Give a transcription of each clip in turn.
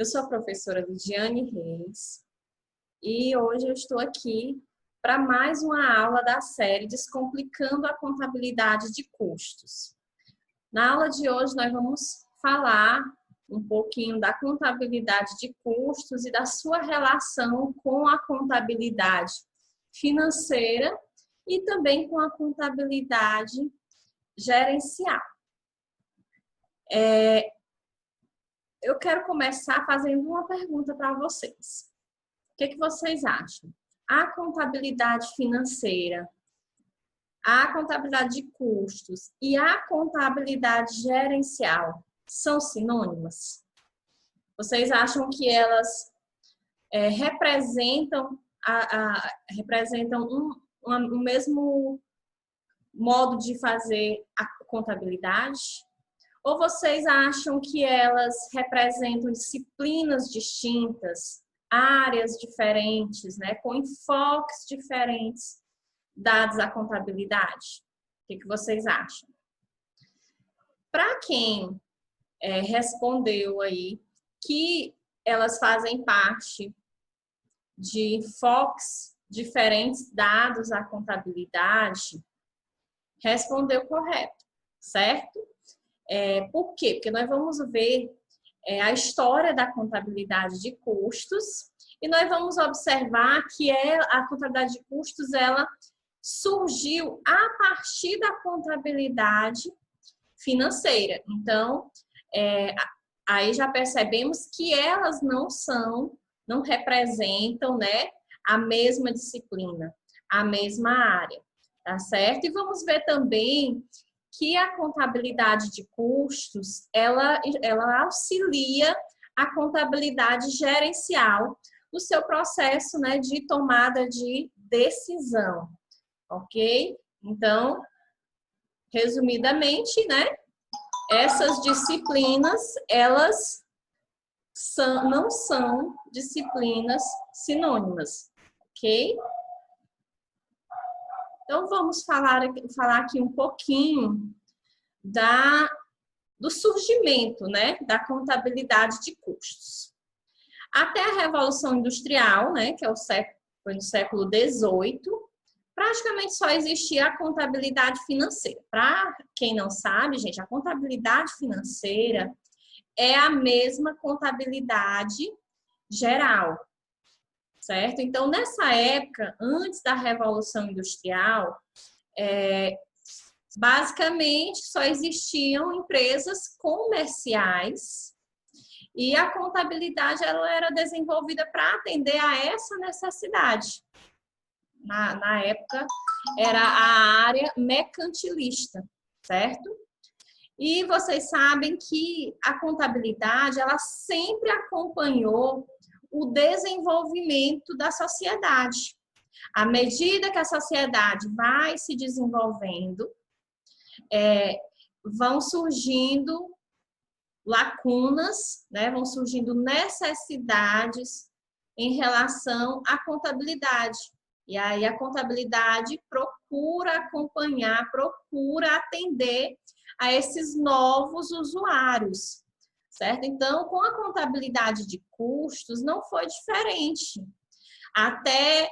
Eu sou a professora Lidiane Reis e hoje eu estou aqui para mais uma aula da série Descomplicando a Contabilidade de Custos. Na aula de hoje nós vamos falar um pouquinho da contabilidade de custos e da sua relação com a contabilidade financeira e também com a contabilidade gerencial. Eu quero começar fazendo uma pergunta para vocês. O que vocês acham? A contabilidade financeira, a contabilidade de custos e a contabilidade gerencial são sinônimas? Vocês acham que elas representam o mesmo modo de fazer a contabilidade? Ou vocês acham que elas representam disciplinas distintas, áreas diferentes, né, com enfoques diferentes dados à contabilidade? O que vocês acham? Para quem respondeu aí que elas fazem parte de enfoques diferentes dados à contabilidade, respondeu correto, certo? Por quê? Porque nós vamos ver a história da contabilidade de custos e nós vamos observar que a contabilidade de custos ela surgiu a partir da contabilidade financeira. Então, aí já percebemos que elas não representam, né, a mesma disciplina, a mesma área, tá certo? E vamos ver também que a contabilidade de custos, ela auxilia a contabilidade gerencial no seu processo, né, de tomada de decisão, ok? Então, resumidamente, né, essas disciplinas, elas não são disciplinas sinônimas, ok? Então, vamos falar aqui um pouquinho do surgimento, né, da contabilidade de custos. Até a Revolução Industrial, né, que foi no século XVIII, praticamente só existia a contabilidade financeira. Para quem não sabe, gente, a contabilidade financeira é a mesma contabilidade geral, certo? Então, nessa época, antes da Revolução Industrial, basicamente só existiam empresas comerciais e a contabilidade ela era desenvolvida para atender a essa necessidade. Na época, era a área mercantilista, certo? E vocês sabem que a contabilidade ela sempre acompanhou o desenvolvimento da sociedade. À medida que a sociedade vai se desenvolvendo, vão surgindo lacunas, né? Vão surgindo necessidades em relação à contabilidade. E aí a contabilidade procura acompanhar, procura atender a esses novos usuários, certo? Então, com a contabilidade de custos, não foi diferente. Até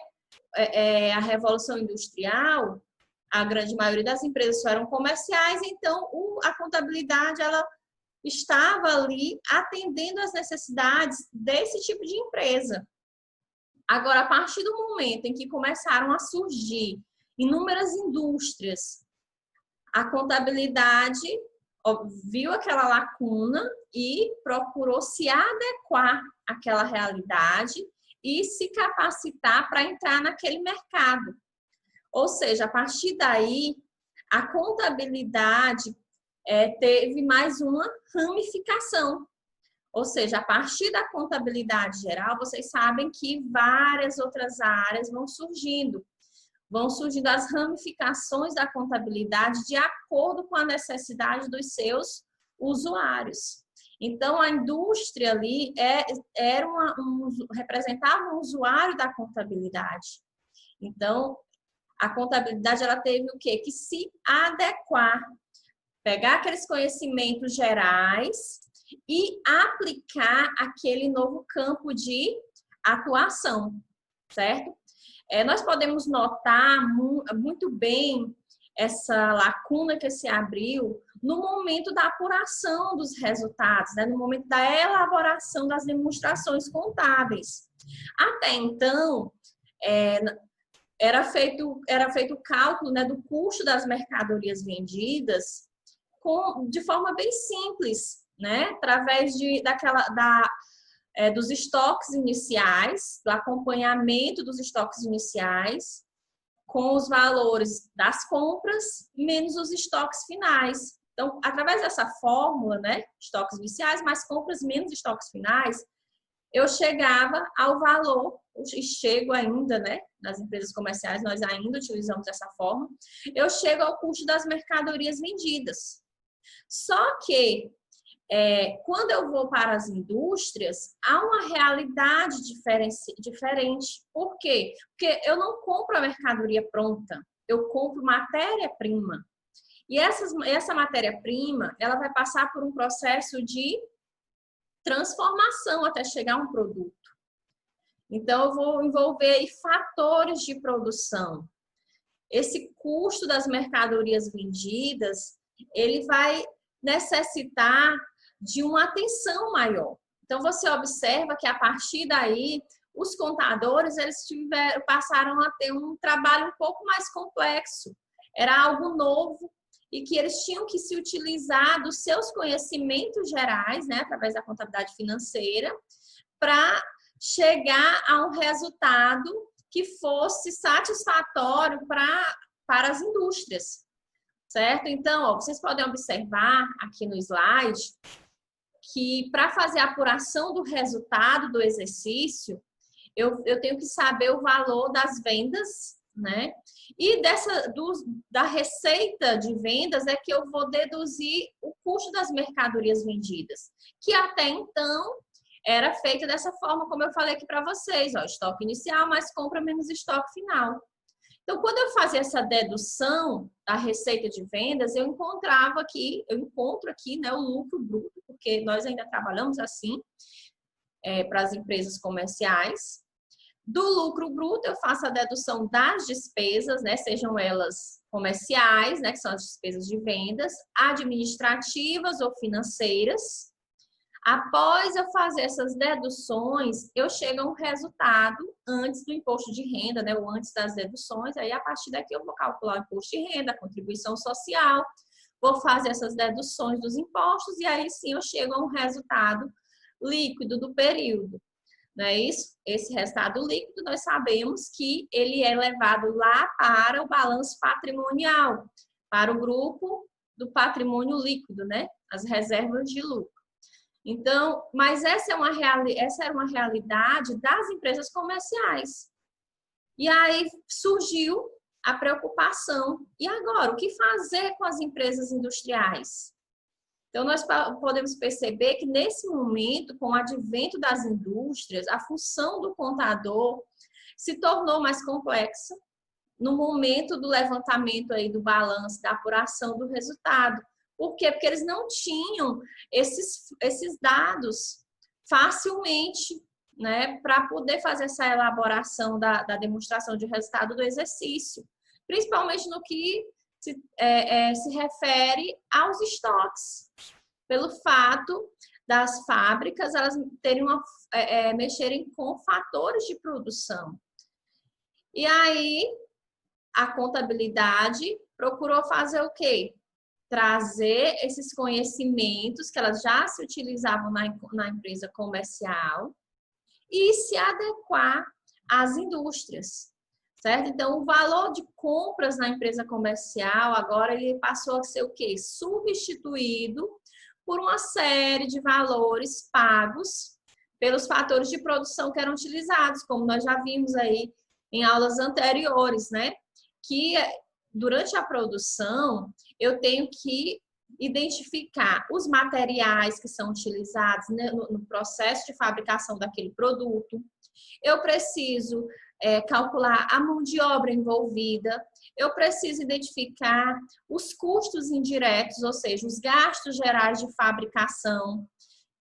a Revolução Industrial, a grande maioria das empresas eram comerciais, então a contabilidade ela estava ali atendendo às necessidades desse tipo de empresa. Agora, a partir do momento em que começaram a surgir inúmeras indústrias, a contabilidade viu aquela lacuna e procurou se adequar àquela realidade e se capacitar para entrar naquele mercado. Ou seja, a partir daí, a contabilidade teve mais uma ramificação. Ou seja, a partir da contabilidade geral, vocês sabem que várias outras áreas vão surgindo as ramificações da contabilidade de acordo com a necessidade dos seus usuários. Então, a indústria ali representava um usuário da contabilidade. Então, a contabilidade ela teve o quê? Que se adequar, pegar aqueles conhecimentos gerais e aplicar aquele novo campo de atuação, certo? Nós podemos notar muito bem essa lacuna que se abriu no momento da apuração dos resultados, né? No momento da elaboração das demonstrações contábeis. Até então, era feito o cálculo, né, do custo das mercadorias vendidas de forma bem simples, né? Através dos estoques iniciais, do acompanhamento dos estoques iniciais, com os valores das compras, menos os estoques finais. Então, através dessa fórmula, né, estoques iniciais mais compras menos estoques finais, eu chegava ao valor, e chego ainda, né, nas empresas comerciais, nós ainda utilizamos essa forma, eu chego ao custo das mercadorias vendidas. Só que, quando eu vou para as indústrias, há uma realidade diferente. Por quê? Porque eu não compro a mercadoria pronta, eu compro matéria-prima. E essa matéria-prima, ela vai passar por um processo de transformação até chegar a um produto. Então, eu vou envolver aí fatores de produção. Esse custo das mercadorias vendidas, ele vai necessitar de uma atenção maior. Então, você observa que a partir daí, os contadores, eles passaram a ter um trabalho um pouco mais complexo. Era algo novo e que eles tinham que se utilizar dos seus conhecimentos gerais, né, através da contabilidade financeira, para chegar a um resultado que fosse satisfatório para as indústrias, certo? Então, ó, vocês podem observar aqui no slide que para fazer a apuração do resultado do exercício, eu tenho que saber o valor das vendas, né? E da receita de vendas é que eu vou deduzir o custo das mercadorias vendidas, que até então era feita dessa forma, como eu falei aqui para vocês, ó, estoque inicial mais compra menos estoque final. Então, quando eu fazia essa dedução da receita de vendas, eu encontro aqui, né, o lucro bruto, porque nós ainda trabalhamos assim para as empresas comerciais. Do lucro bruto, eu faço a dedução das despesas, né, sejam elas comerciais, né, que são as despesas de vendas, administrativas ou financeiras. Após eu fazer essas deduções, eu chego a um resultado antes do imposto de renda, né, ou antes das deduções. Aí, a partir daqui, eu vou calcular o imposto de renda, a contribuição social, vou fazer essas deduções dos impostos e aí sim eu chego a um resultado líquido do período. Não é isso? Esse resultado líquido, nós sabemos que ele é levado lá para o balanço patrimonial, para o grupo do patrimônio líquido, né? As reservas de lucro. Então, mas essa era uma realidade das empresas comerciais. E aí surgiu a preocupação. E agora, o que fazer com as empresas industriais? Então, nós podemos perceber que, nesse momento, com o advento das indústrias, a função do contador se tornou mais complexa no momento do levantamento aí do balanço, da apuração do resultado. Por quê? Porque eles não tinham esses dados facilmente, né, para poder fazer essa elaboração da demonstração de resultado do exercício, principalmente no que se refere aos estoques, pelo fato das fábricas elas terem mexerem com fatores de produção. E aí a contabilidade procurou fazer o quê? Trazer esses conhecimentos que elas já se utilizavam na empresa comercial e se adequar às indústrias, certo? Então, o valor de compras na empresa comercial agora ele passou a ser o quê? Substituído por uma série de valores pagos pelos fatores de produção que eram utilizados, como nós já vimos aí em aulas anteriores, né? Que durante a produção, eu tenho que identificar os materiais que são utilizados, né, no processo de fabricação daquele produto. Eu preciso calcular a mão de obra envolvida. Eu preciso identificar os custos indiretos, ou seja, os gastos gerais de fabricação.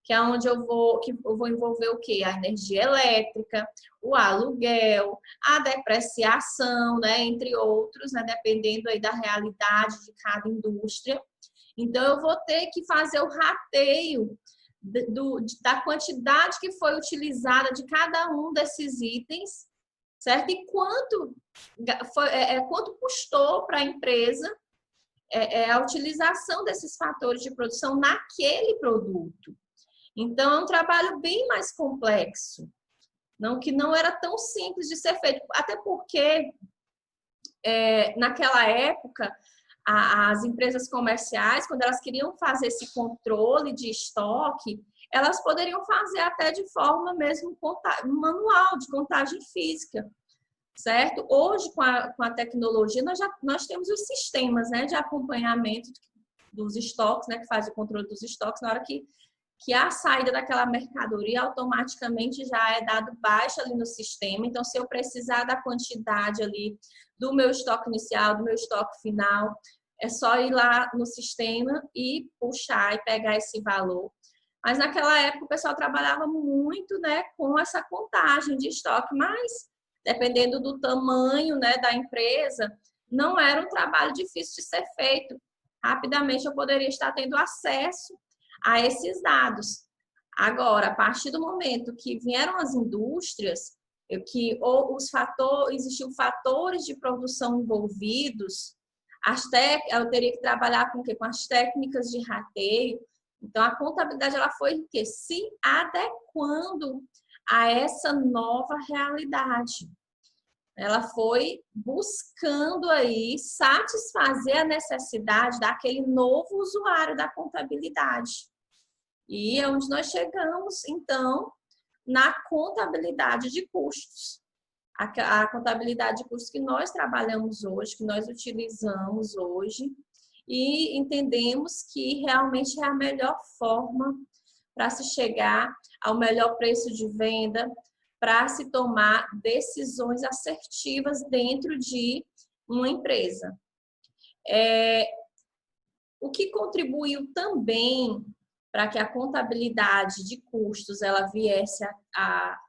que é onde eu vou envolver o quê? A energia elétrica, o aluguel, a depreciação, né, entre outros, né, dependendo aí da realidade de cada indústria. Então, eu vou ter que fazer o rateio da quantidade que foi utilizada de cada um desses itens, certo? E quanto custou para a empresa a utilização desses fatores de produção naquele produto. Então, é um trabalho bem mais complexo, que não era tão simples de ser feito, até porque naquela época as empresas comerciais, quando elas queriam fazer esse controle de estoque, elas poderiam fazer até de forma mesmo manual, de contagem física, certo? Hoje, com a tecnologia, nós temos os sistemas, né, de acompanhamento dos estoques, né, que faz o controle dos estoques, na hora que a saída daquela mercadoria automaticamente já é dado baixa ali no sistema. Então, se eu precisar da quantidade ali do meu estoque inicial, do meu estoque final, é só ir lá no sistema e puxar e pegar esse valor. Mas naquela época o pessoal trabalhava muito, né, com essa contagem de estoque, mas dependendo do tamanho, né, da empresa, não era um trabalho difícil de ser feito. Rapidamente eu poderia estar tendo acesso a esses dados. Agora, a partir do momento que vieram as indústrias, existiam fatores de produção envolvidos, eu teria que trabalhar com o quê? Com as técnicas de rateio. Então, a contabilidade ela foi o quê? Se adequando a essa nova realidade. Ela foi buscando aí satisfazer a necessidade daquele novo usuário da contabilidade. E é onde nós chegamos, então, na contabilidade de custos. A contabilidade de custos que nós trabalhamos hoje, que nós utilizamos hoje, e entendemos que realmente é a melhor forma para se chegar ao melhor preço de venda, para se tomar decisões assertivas dentro de uma empresa. O que contribuiu também para que a contabilidade de custos ela viesse a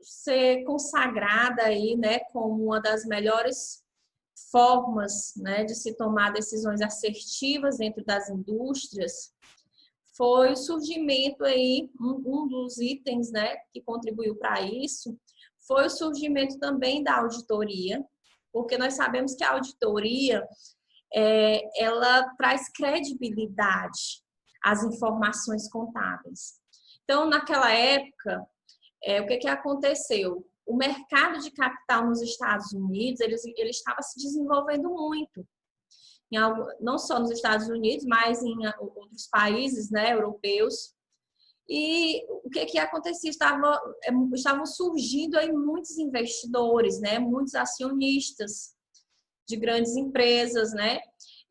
ser consagrada aí, né, como uma das melhores formas, né, de se tomar decisões assertivas dentro das indústrias, foi o surgimento aí, um dos itens, né, que contribuiu para isso, foi o surgimento também da auditoria, porque nós sabemos que a auditoria, ela traz credibilidade às informações contábeis. Então, naquela época, o que aconteceu? O mercado de capital nos Estados Unidos, ele estava se desenvolvendo muito. Não só nos Estados Unidos, mas em outros países, né, europeus. E o que acontecia? Estavam surgindo aí muitos investidores, né, muitos acionistas de grandes empresas, né?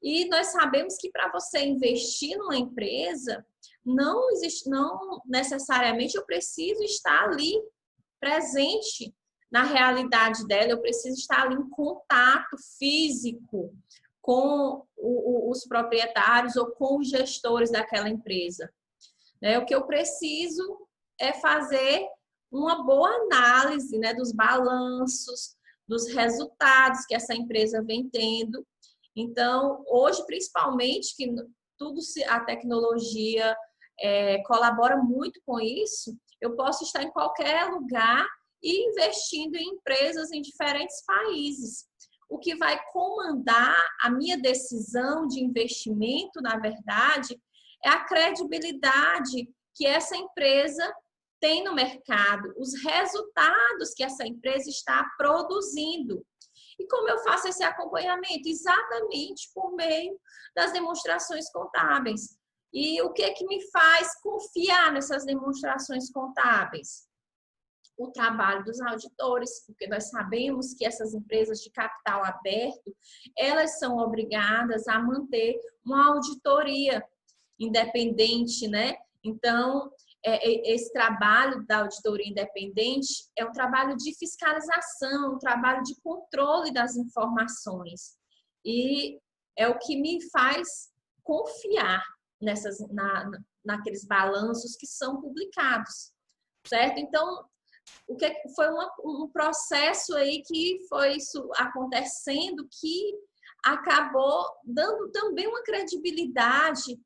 E nós sabemos que para você investir numa empresa, não necessariamente eu preciso estar ali presente na realidade dela, eu preciso estar ali em contato físico com os proprietários ou com os gestores daquela empresa. O que eu preciso é fazer uma boa análise, né, dos balanços, dos resultados que essa empresa vem tendo. Então, hoje, principalmente, que a tecnologia colabora muito com isso, eu posso estar em qualquer lugar e investindo em empresas em diferentes países. O que vai comandar a minha decisão de investimento, na verdade, é a credibilidade que essa empresa tem no mercado, os resultados que essa empresa está produzindo. E como eu faço esse acompanhamento? Exatamente por meio das demonstrações contábeis. E o que me faz confiar nessas demonstrações contábeis? O trabalho dos auditores, porque nós sabemos que essas empresas de capital aberto, elas são obrigadas a manter uma auditoria independente, né? Então, esse trabalho da auditoria independente é um trabalho de fiscalização, um trabalho de controle das informações. E é o que me faz confiar naqueles balanços que são publicados, certo? Então, o que foi um processo aí que foi isso acontecendo que acabou dando também uma credibilidade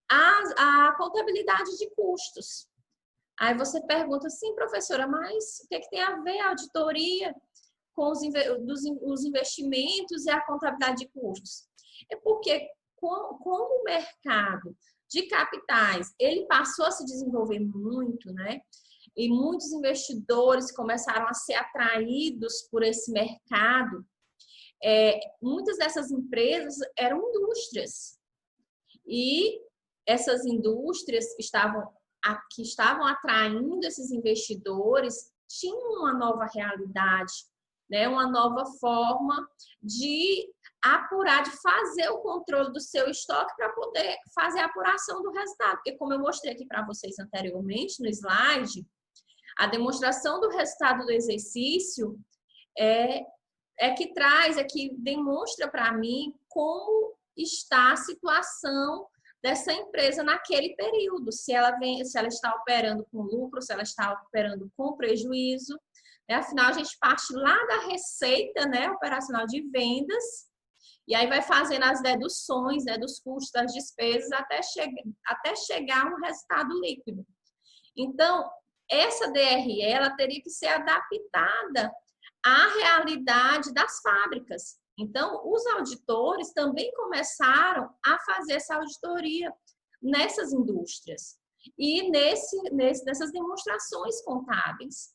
à contabilidade de custos. Aí você pergunta assim, professora, mas o que tem a ver a auditoria com os investimentos e a contabilidade de custos? É porque como o mercado de capitais, ele passou a se desenvolver muito, né? E muitos investidores começaram a ser atraídos por esse mercado. Muitas dessas empresas eram indústrias. E essas indústrias que estavam atraindo esses investidores tinham uma nova realidade, né? Uma nova forma de apurar, de fazer o controle do seu estoque para poder fazer a apuração do resultado. Porque, como eu mostrei aqui para vocês anteriormente no slide, a demonstração do resultado do exercício que demonstra para mim como está a situação dessa empresa naquele período, se ela está operando com lucro, se ela está operando com prejuízo, né? Afinal, a gente parte lá da receita, né, operacional de vendas, e aí vai fazendo as deduções, né, dos custos, das despesas, até chegar a um resultado líquido. Então, essa DRE, ela teria que ser adaptada à realidade das fábricas. Então, os auditores também começaram a fazer essa auditoria nessas indústrias e nessas demonstrações contábeis.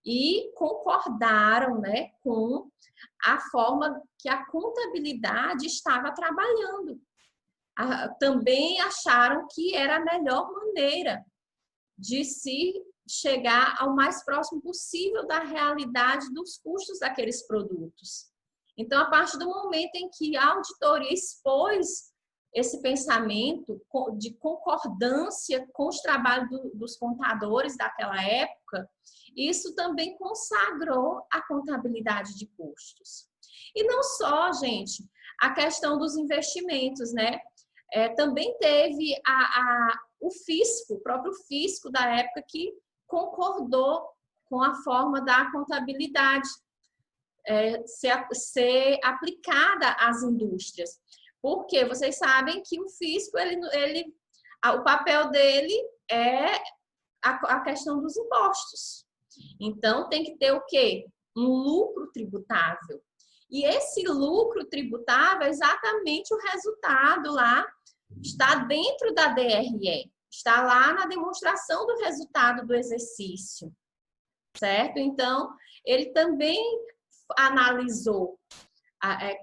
E concordaram, né, com a forma que a contabilidade estava trabalhando. Também acharam que era a melhor maneira de se chegar ao mais próximo possível da realidade dos custos daqueles produtos. Então, a partir do momento em que a auditoria expôs esse pensamento de concordância com os trabalhos dos contadores daquela época, isso também consagrou a contabilidade de custos. E não só, gente, a questão dos investimentos, né? Também teve o fisco, o próprio fisco da época, que concordou com a forma da contabilidade ser aplicada às indústrias. Porque vocês sabem que o fisco, o papel dele é a questão dos impostos. Então, tem que ter o quê? Um lucro tributável. E esse lucro tributável é exatamente o resultado lá, está dentro da DRE, está lá na demonstração do resultado do exercício, certo? Então, ele também analisou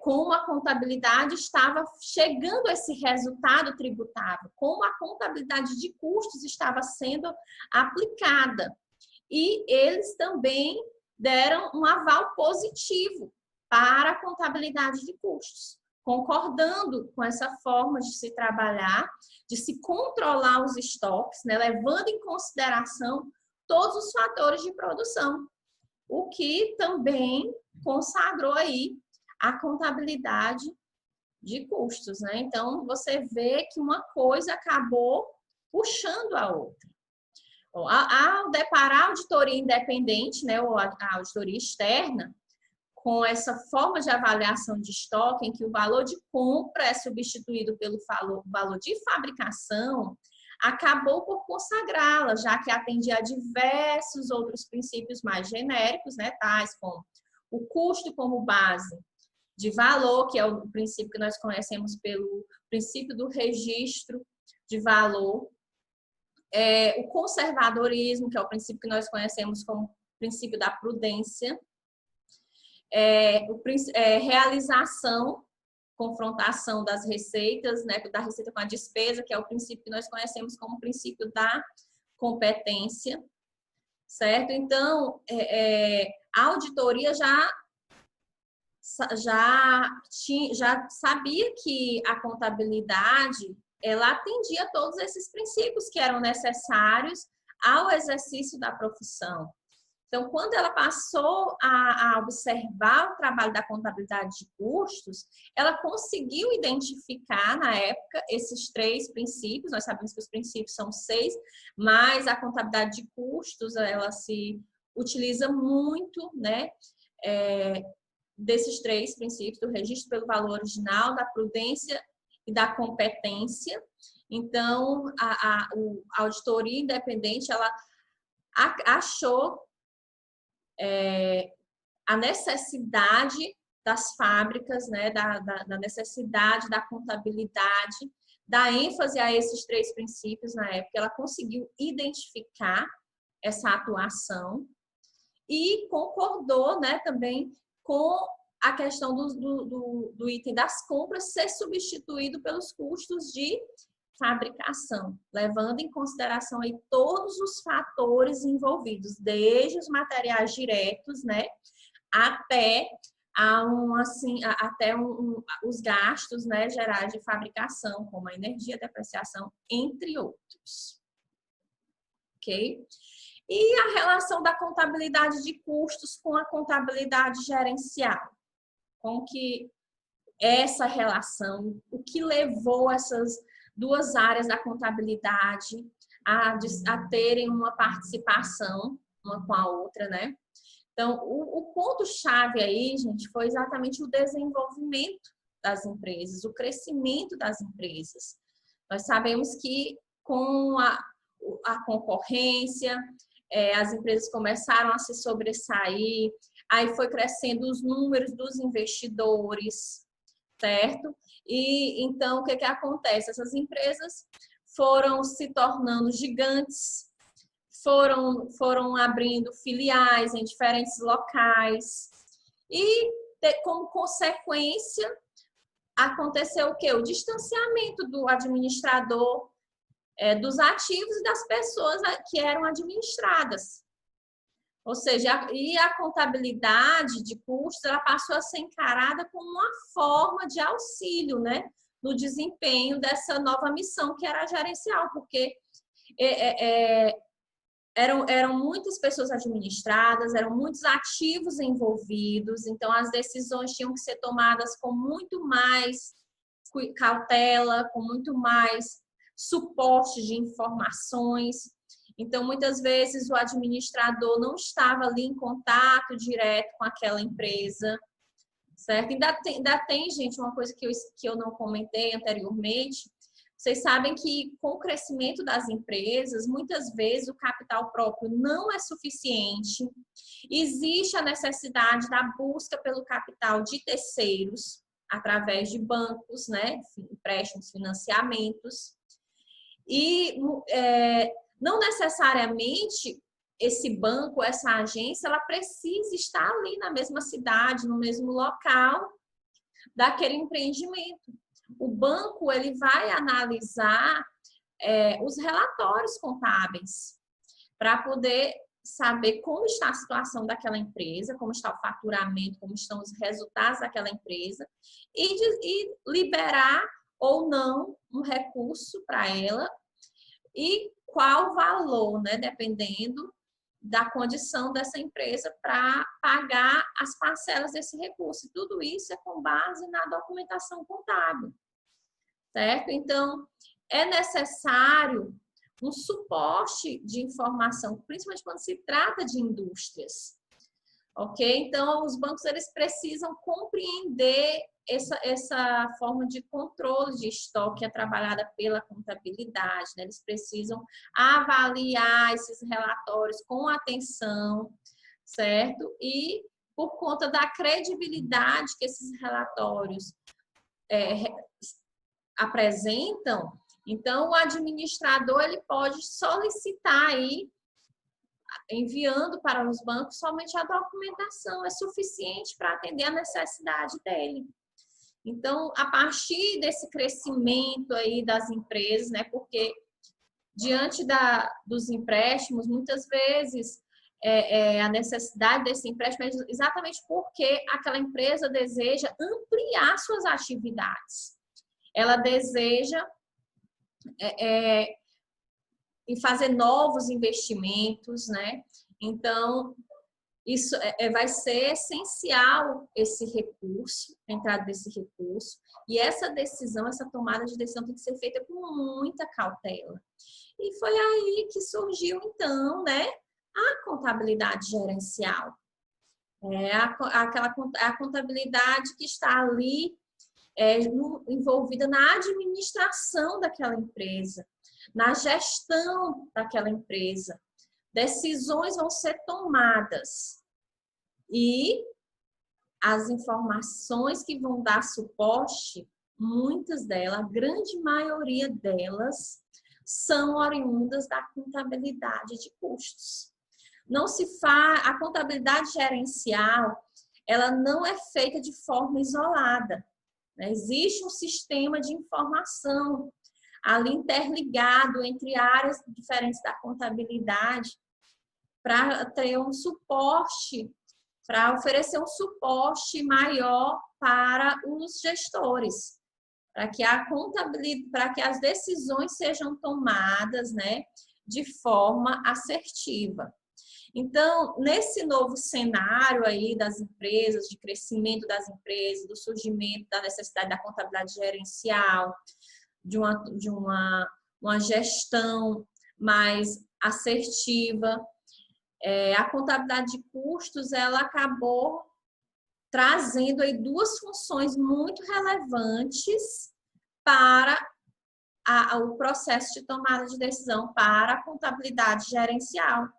como a contabilidade estava chegando a esse resultado tributável, como a contabilidade de custos estava sendo aplicada. E eles também deram um aval positivo para a contabilidade de custos, concordando com essa forma de se trabalhar, de se controlar os estoques, né, levando em consideração todos os fatores de produção, o que também consagrou aí a contabilidade de custos, né? Então, você vê que uma coisa acabou puxando a outra. Ao deparar a auditoria independente, né, ou a auditoria externa, com essa forma de avaliação de estoque, em que o valor de compra é substituído pelo valor de fabricação, acabou por consagrá-la, já que atendia a diversos outros princípios mais genéricos, né, tais como o custo como base de valor, que é o princípio que nós conhecemos pelo princípio do registro de valor, o conservadorismo, que é o princípio que nós conhecemos como princípio da prudência, realização, confrontação das receitas, né, da receita com a despesa, que é o princípio que nós conhecemos como princípio da competência, certo? Então, a auditoria já sabia que a contabilidade ela atendia todos esses princípios que eram necessários ao exercício da profissão. Então, quando ela passou a observar o trabalho da contabilidade de custos, ela conseguiu identificar, na época, esses 3 princípios. Nós sabemos que os princípios são 6, mas a contabilidade de custos, ela se utiliza muito, né, desses 3 princípios, do registro pelo valor original, da prudência e da competência. Então, a auditoria independente, ela achou a necessidade das fábricas, né, da necessidade da contabilidade, da ênfase a esses 3 princípios na época. Ela conseguiu identificar essa atuação e concordou, né, também com a questão do item das compras ser substituído pelos custos de fabricação, levando em consideração aí todos os fatores envolvidos, desde os materiais diretos, né, até os gastos, né, gerais de fabricação, como a energia, a depreciação, entre outros. Ok? E a relação da contabilidade de custos com a contabilidade gerencial? Como que essa relação, o que levou essas 2 áreas da contabilidade a terem uma participação uma com a outra, né? Então, o ponto-chave aí, gente, foi exatamente o desenvolvimento das empresas, o crescimento das empresas. Nós sabemos que com a concorrência, as empresas começaram a se sobressair, aí foi crescendo os números dos investidores, certo? E então, o que acontece? Essas empresas foram se tornando gigantes, foram abrindo filiais em diferentes locais e, como consequência, aconteceu o quê? O distanciamento do administrador, dos ativos e das pessoas que eram administradas. Ou seja, a contabilidade de custos, ela passou a ser encarada como uma forma de auxílio, né, no desempenho dessa nova missão que era gerencial, porque eram muitas pessoas administradas, eram muitos ativos envolvidos, então as decisões tinham que ser tomadas com muito mais cautela, com muito mais suporte de informações. Então, muitas vezes, o administrador não estava ali em contato direto com aquela empresa, certo? Ainda tem, gente, uma coisa que eu não comentei anteriormente. Vocês sabem que, com o crescimento das empresas, muitas vezes o capital próprio não é suficiente. Existe a necessidade da busca pelo capital de terceiros, através de bancos, né? Empréstimos, financiamentos. E não necessariamente esse banco, essa agência, ela precisa estar ali na mesma cidade, no mesmo local daquele empreendimento. O banco, ele vai analisar os relatórios contábeis para poder saber como está a situação daquela empresa, como está o faturamento, como estão os resultados daquela empresa e liberar ou não um recurso para ela e qual valor, né, dependendo da condição dessa empresa para pagar as parcelas desse recurso. E tudo isso é com base na documentação contábil, certo? Então, é necessário um suporte de informação, principalmente quando se trata de indústrias, ok? Então, os bancos, eles precisam compreender essa forma de controle de estoque que é trabalhada pela contabilidade, né? Eles precisam avaliar esses relatórios com atenção, certo? E por conta da credibilidade que esses relatórios apresentam, então o administrador, ele pode solicitar aí, enviando para os bancos, somente a documentação é suficiente para atender a necessidade dele. Então, a partir desse crescimento aí das empresas, né, porque diante dos empréstimos, muitas vezes a necessidade desse empréstimo é exatamente porque aquela empresa deseja ampliar suas atividades. Ela deseja em fazer novos investimentos, né? Então, isso vai ser essencial esse recurso, a entrada desse recurso, e essa decisão, essa tomada de decisão tem que ser feita com muita cautela. E foi aí que surgiu, então, né, a contabilidade gerencial. A contabilidade que está ali envolvida na administração daquela empresa, na gestão daquela empresa. Decisões vão ser tomadas e as informações que vão dar suporte, muitas delas, a grande maioria delas, são oriundas da contabilidade de custos. Não se faz, a contabilidade gerencial, ela não é feita de forma isolada, né? Existe um sistema de informação ali interligado entre áreas diferentes da contabilidade para ter um suporte, para oferecer um suporte maior para os gestores, para que a contabilidade, para que as decisões sejam tomadas, né, de forma assertiva. Então, nesse novo cenário aí das empresas, de crescimento das empresas, do surgimento da necessidade da contabilidade gerencial, de uma gestão mais assertiva, a contabilidade de custos, ela acabou trazendo aí duas funções muito relevantes para o processo de tomada de decisão para a contabilidade gerencial.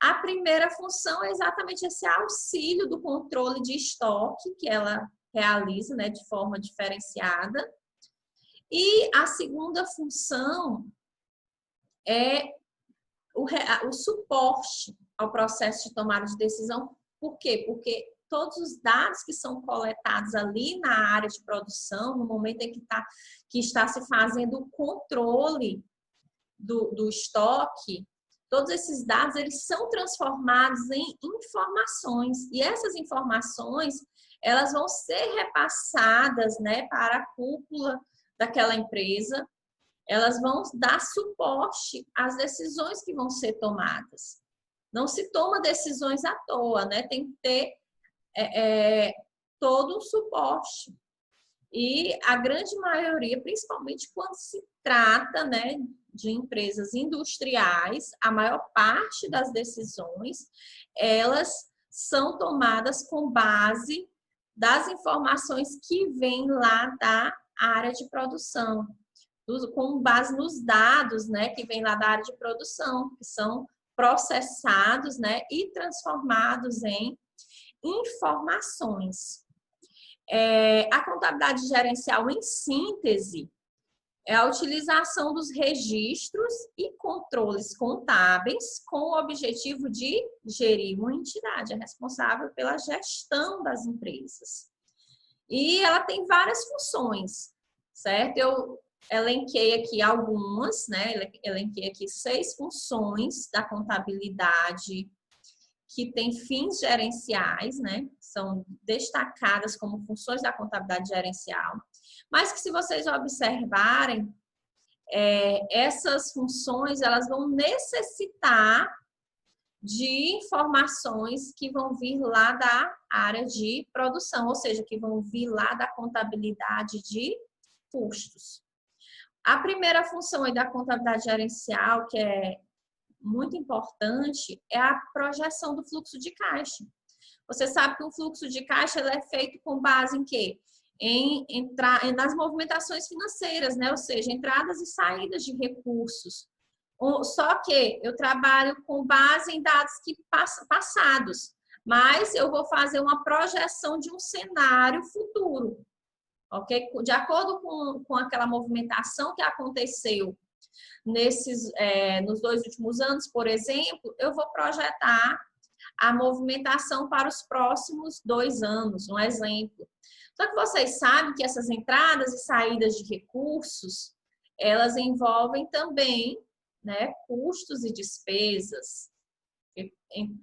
A primeira função é exatamente esse auxílio do controle de estoque que ela realiza, né, de forma diferenciada. E a segunda função é o suporte ao processo de tomada de decisão. Por quê? Porque todos os dados que são coletados ali na área de produção, no momento em que está se fazendo o controle do estoque, todos esses dados eles são transformados em informações. E essas informações elas vão ser repassadas, né, para a cúpula daquela empresa. Elas vão dar suporte às decisões que vão ser tomadas. Não se toma decisões à toa, né? Tem que ter todo um suporte. E a grande maioria, principalmente quando se trata, né, de empresas industriais, a maior parte das decisões, elas são tomadas com base das informações que vêm lá da área de produção, com base nos dados, né, que vêm lá da área de produção, que são processados, né, e transformados em informações. A contabilidade gerencial, em síntese, é a utilização dos registros e controles contábeis com o objetivo de gerir uma entidade, é responsável pela gestão das empresas. E ela tem várias funções, certo? Eu elenquei aqui algumas, né? Elenquei aqui 6 funções da contabilidade que tem fins gerenciais, né? São destacadas como funções da contabilidade gerencial, mas que se vocês observarem, essas funções elas vão necessitar de informações que vão vir lá da área de produção, ou seja, que vão vir lá da contabilidade de custos. A primeira função aí da contabilidade gerencial, que é muito importante, é a projeção do fluxo de caixa. Você sabe que o fluxo de caixa ele é feito com base em quê? Nas movimentações financeiras, né? Ou seja, entradas e saídas de recursos. Só que eu trabalho com base em dados passados, mas eu vou fazer uma projeção de um cenário futuro, ok? De acordo com aquela movimentação que aconteceu nos 2 últimos anos, por exemplo, eu vou projetar a movimentação para os próximos 2 anos, um exemplo. Só que vocês sabem que essas entradas e saídas de recursos, elas envolvem também, né, custos e despesas.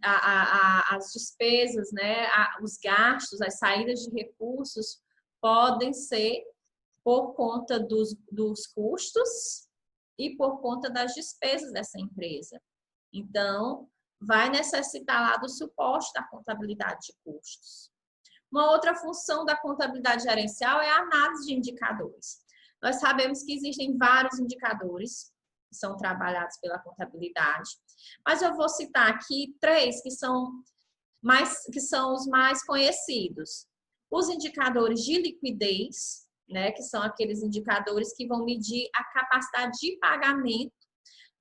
As despesas, né, os gastos, as saídas de recursos podem ser por conta dos custos e por conta das despesas dessa empresa. Então, vai necessitar lá do suporte da contabilidade de custos. Uma outra função da contabilidade gerencial é a análise de indicadores. Nós sabemos que existem vários indicadores que são trabalhados pela contabilidade, mas eu vou citar aqui 3 que são os mais conhecidos. Os indicadores de liquidez, né, que são aqueles indicadores que vão medir a capacidade de pagamento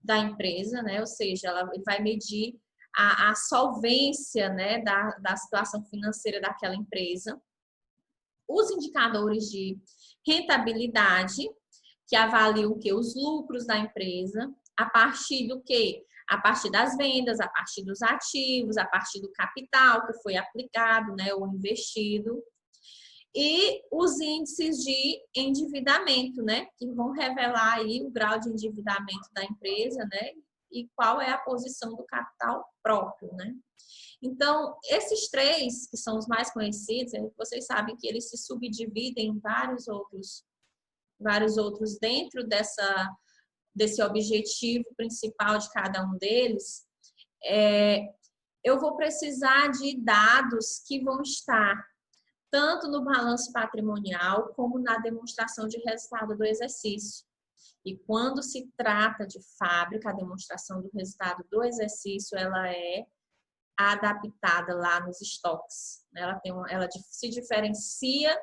da empresa, né, ou seja, ele vai medir a solvência, né, da situação financeira daquela empresa. Os indicadores de rentabilidade, que avaliam o quê? Os lucros da empresa, a partir do quê? A partir das vendas, a partir dos ativos, a partir do capital que foi aplicado, né, ou investido. E os índices de endividamento, né, que vão revelar aí o grau de endividamento da empresa, né, e qual é a posição do capital próprio, né. Então, esses 3, que são os mais conhecidos, vocês sabem que eles se subdividem em vários outros dentro desse objetivo principal de cada um deles. Eu vou precisar de dados que vão estar tanto no balanço patrimonial como na demonstração de resultado do exercício. E quando se trata de fábrica, a demonstração do resultado do exercício, ela é adaptada lá nos estoques. Ela se diferencia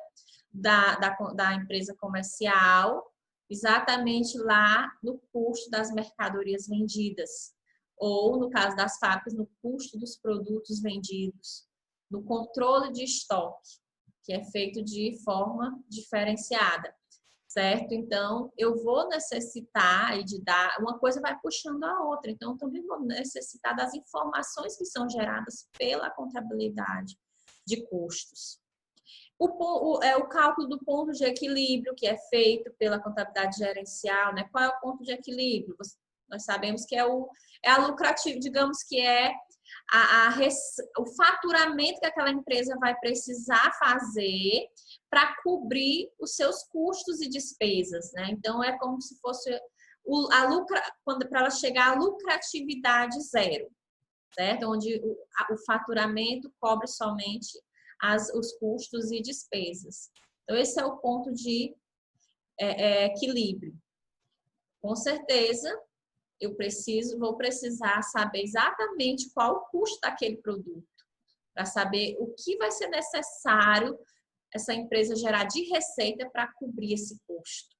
da empresa comercial exatamente lá no custo das mercadorias vendidas, ou, no caso das fábricas, no custo dos produtos vendidos, no controle de estoque, que é feito de forma diferenciada, certo? Então, eu vou necessitar uma coisa vai puxando a outra, então, eu também vou necessitar das informações que são geradas pela contabilidade de custos. O cálculo do ponto de equilíbrio, que é feito pela contabilidade gerencial, né? Qual é o ponto de equilíbrio? Nós sabemos que é a lucrativa, digamos que é o faturamento que aquela empresa vai precisar fazer para cobrir os seus custos e despesas, né? Então, é como se fosse para ela chegar à lucratividade zero, certo? Onde o faturamento cobre somente os custos e despesas. Então, esse é o ponto de equilíbrio. Com certeza, vou precisar saber exatamente qual o custo daquele produto, para saber o que vai ser necessário essa empresa gerar de receita para cobrir esse custo.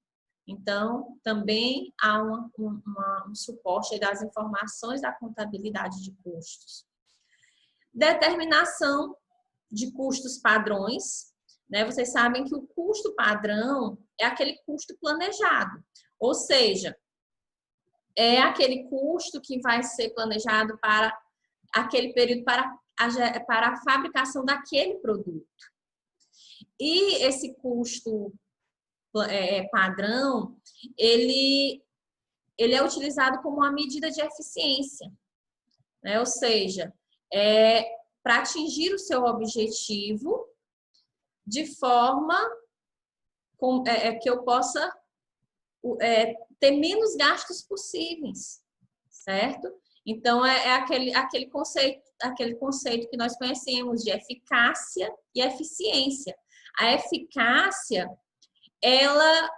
Então, também há um suporte das informações da contabilidade de custos. Determinação de custos padrões, né? Vocês sabem que o custo padrão é aquele custo planejado, ou seja, é aquele custo que vai ser planejado para aquele período, para a fabricação daquele produto. E esse custo padrão, ele é utilizado como uma medida de eficiência, né? Ou seja, para atingir o seu objetivo de forma que eu possa ter menos gastos possíveis, certo? Então, aquele conceito que nós conhecemos de eficácia e eficiência. A eficácia, ela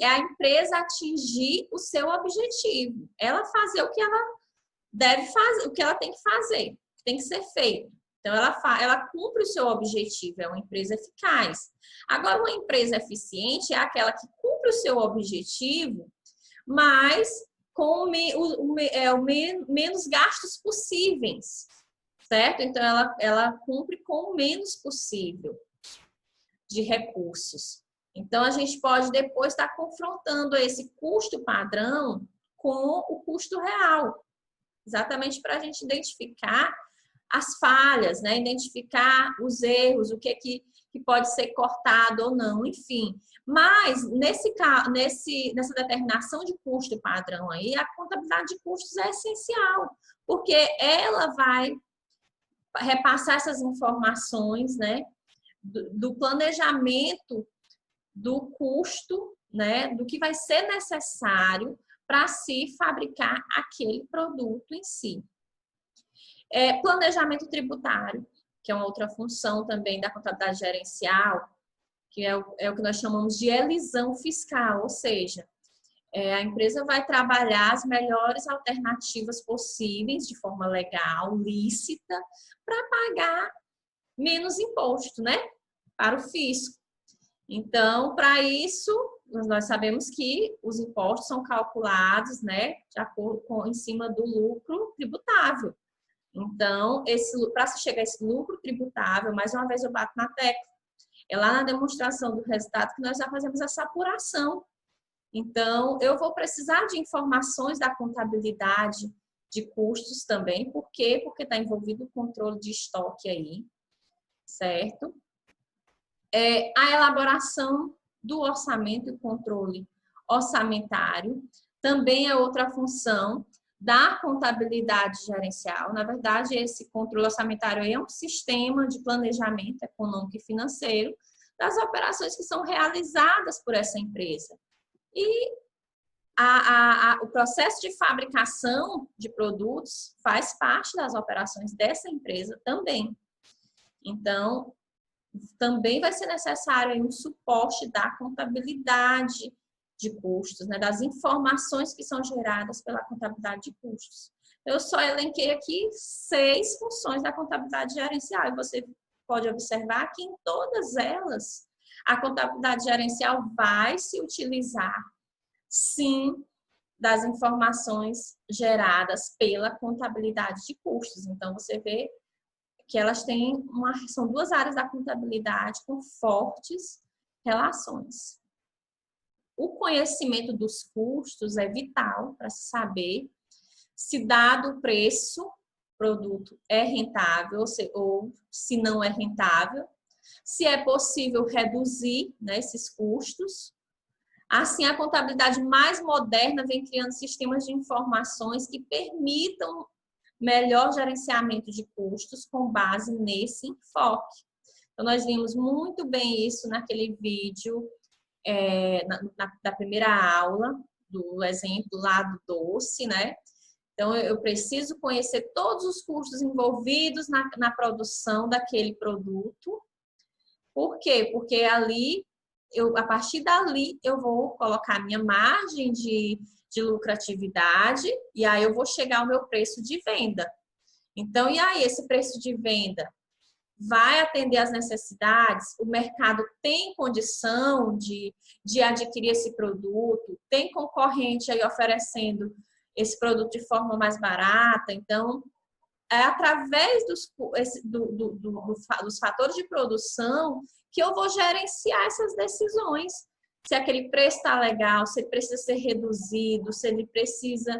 a empresa atingir o seu objetivo, ela fazer o que ela deve fazer, o que ela tem que fazer, tem que ser feito. Então, ela cumpre o seu objetivo, é uma empresa eficaz. Agora, uma empresa eficiente é aquela que cumpre o seu objetivo, mas com menos gastos possíveis, certo? Então, ela cumpre com o menos possível de recursos. Então, a gente pode depois estar confrontando esse custo padrão com o custo real, exatamente para a gente identificar as falhas, né? Identificar os erros, o que pode ser cortado ou não, enfim. Mas, nessa determinação de custo padrão aí, a contabilidade de custos é essencial, porque ela vai repassar essas informações, né? Do planejamento do custo, né? Do que vai ser necessário para se fabricar aquele produto em si. Planejamento tributário, que é uma outra função também da contabilidade gerencial, que é o que nós chamamos de elisão fiscal, ou seja, a empresa vai trabalhar as melhores alternativas possíveis de forma legal, lícita, para pagar menos imposto, né? Para o fisco. Então, para isso, nós sabemos que os impostos são calculados, né, de acordo em cima do lucro tributável. Então, para se chegar a esse lucro tributável, mais uma vez eu bato na tecla, é lá na demonstração do resultado que nós já fazemos essa apuração. Então, eu vou precisar de informações da contabilidade de custos também. Por quê? Porque está envolvido o controle de estoque aí, certo? A elaboração do orçamento e controle orçamentário também é outra função da contabilidade gerencial. Na verdade, esse controle orçamentário é um sistema de planejamento econômico e financeiro das operações que são realizadas por essa empresa. E o processo de fabricação de produtos faz parte das operações dessa empresa também. Então, também vai ser necessário um suporte da contabilidade de custos, né, das informações que são geradas pela contabilidade de custos. Eu só elenquei aqui 6 funções da contabilidade gerencial e você pode observar que em todas elas a contabilidade gerencial vai se utilizar, sim, das informações geradas pela contabilidade de custos. Então, você vê que elas têm são 2 áreas da contabilidade com fortes relações. O conhecimento dos custos é vital para se saber se dado o preço, produto é rentável ou se não é rentável, se é possível reduzir, né, esses custos. Assim, a contabilidade mais moderna vem criando sistemas de informações que permitam melhor gerenciamento de custos com base nesse enfoque. Então, nós vimos muito bem isso naquele vídeo da primeira aula, do exemplo lá do doce, né? Então, eu preciso conhecer todos os custos envolvidos na produção daquele produto. Por quê? Porque ali, a partir dali, eu vou colocar a minha margem de lucratividade e aí eu vou chegar ao meu preço de venda. Então, e aí, esse preço de venda vai atender às necessidades? O mercado tem condição de adquirir esse produto? Tem concorrente aí oferecendo esse produto de forma mais barata? Então, é através dos fatores de produção que eu vou gerenciar essas decisões. Se aquele preço está legal, se ele precisa ser reduzido, se ele precisa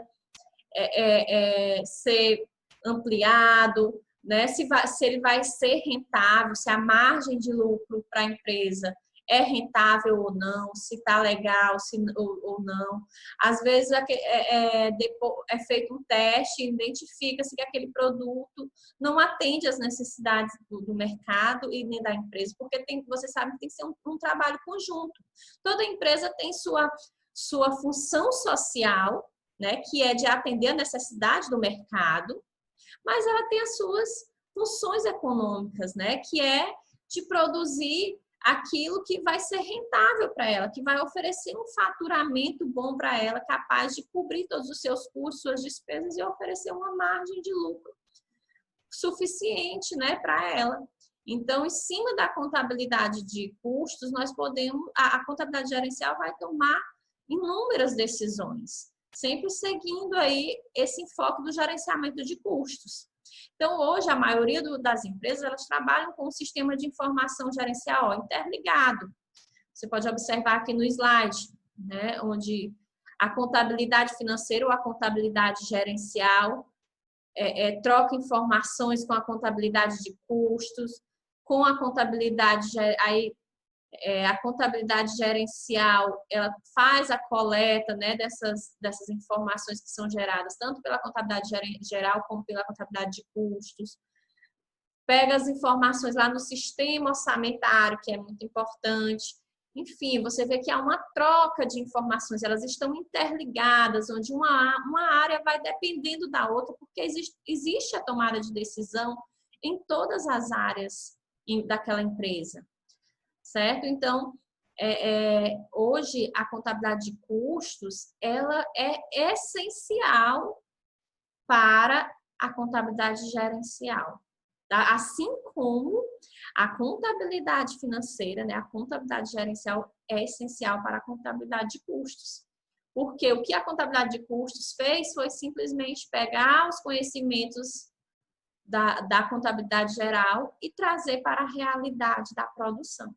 ser ampliado, né? Se ele vai ser rentável, se a margem de lucro para a empresa é rentável ou não, se está legal ou não. Às vezes é feito um teste e identifica-se que aquele produto não atende às necessidades do mercado e nem da empresa, porque você sabe que tem que ser um trabalho conjunto. Toda empresa tem sua função social, né, que é de atender a necessidade do mercado, mas ela tem as suas funções econômicas, né, que é de produzir aquilo que vai ser rentável para ela, que vai oferecer um faturamento bom para ela, capaz de cobrir todos os seus custos, suas despesas e oferecer uma margem de lucro suficiente, né, para ela. Então, em cima da contabilidade de custos, nós podemos, a contabilidade gerencial vai tomar inúmeras decisões, sempre seguindo aí esse enfoque do gerenciamento de custos. Então, hoje, a maioria das empresas, elas trabalham com um sistema de informação gerencial interligado. Você pode observar aqui no slide, né, onde a contabilidade financeira ou a contabilidade gerencial troca informações com a contabilidade de custos, com a contabilidade, a contabilidade gerencial, ela faz a coleta, né, dessas informações que são geradas tanto pela contabilidade geral como pela contabilidade de custos. Pega as informações lá no sistema orçamentário, que é muito importante. Enfim, você vê que há uma troca de informações, elas estão interligadas, onde uma área vai dependendo da outra, porque existe a tomada de decisão em todas as áreas daquela empresa, certo? Então, hoje, a contabilidade de custos, ela é essencial para a contabilidade gerencial. Tá? Assim como a contabilidade financeira, né, a contabilidade gerencial é essencial para a contabilidade de custos. Porque o que a contabilidade de custos fez foi simplesmente pegar os conhecimentos da contabilidade geral e trazer para a realidade da produção.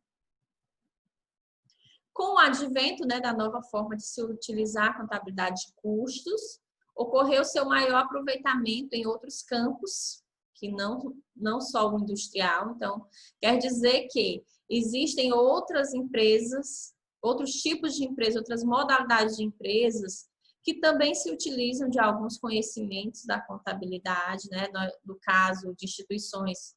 Com o advento, né, da nova forma de se utilizar a contabilidade de custos, ocorreu seu maior aproveitamento em outros campos, que não só o industrial. Então, quer dizer que existem outras empresas, outros tipos de empresas, outras modalidades de empresas que também se utilizam de alguns conhecimentos da contabilidade, né? No caso de instituições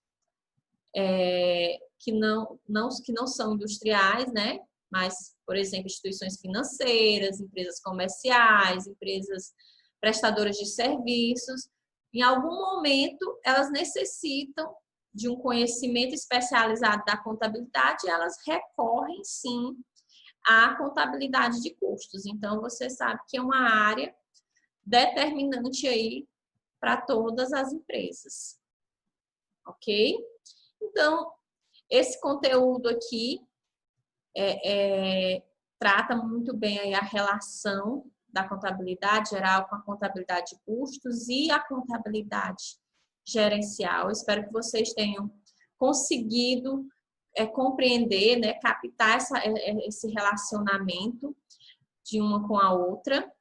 que não são industriais, né? Mas, por exemplo, instituições financeiras, empresas comerciais, empresas prestadoras de serviços. Em algum momento, elas necessitam de um conhecimento especializado da contabilidade e elas recorrem, sim, à contabilidade de custos. Então, você sabe que é uma área determinante aí para todas as empresas. Ok? Então, esse conteúdo aqui trata muito bem aí a relação da contabilidade geral com a contabilidade de custos e a contabilidade gerencial. Espero que vocês tenham conseguido compreender, né, captar esse relacionamento de uma com a outra.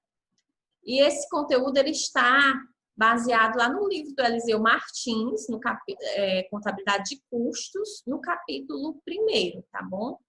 E esse conteúdo ele está baseado lá no livro do Eliseu Martins, no Contabilidade de Custos, no capítulo 1º, tá bom?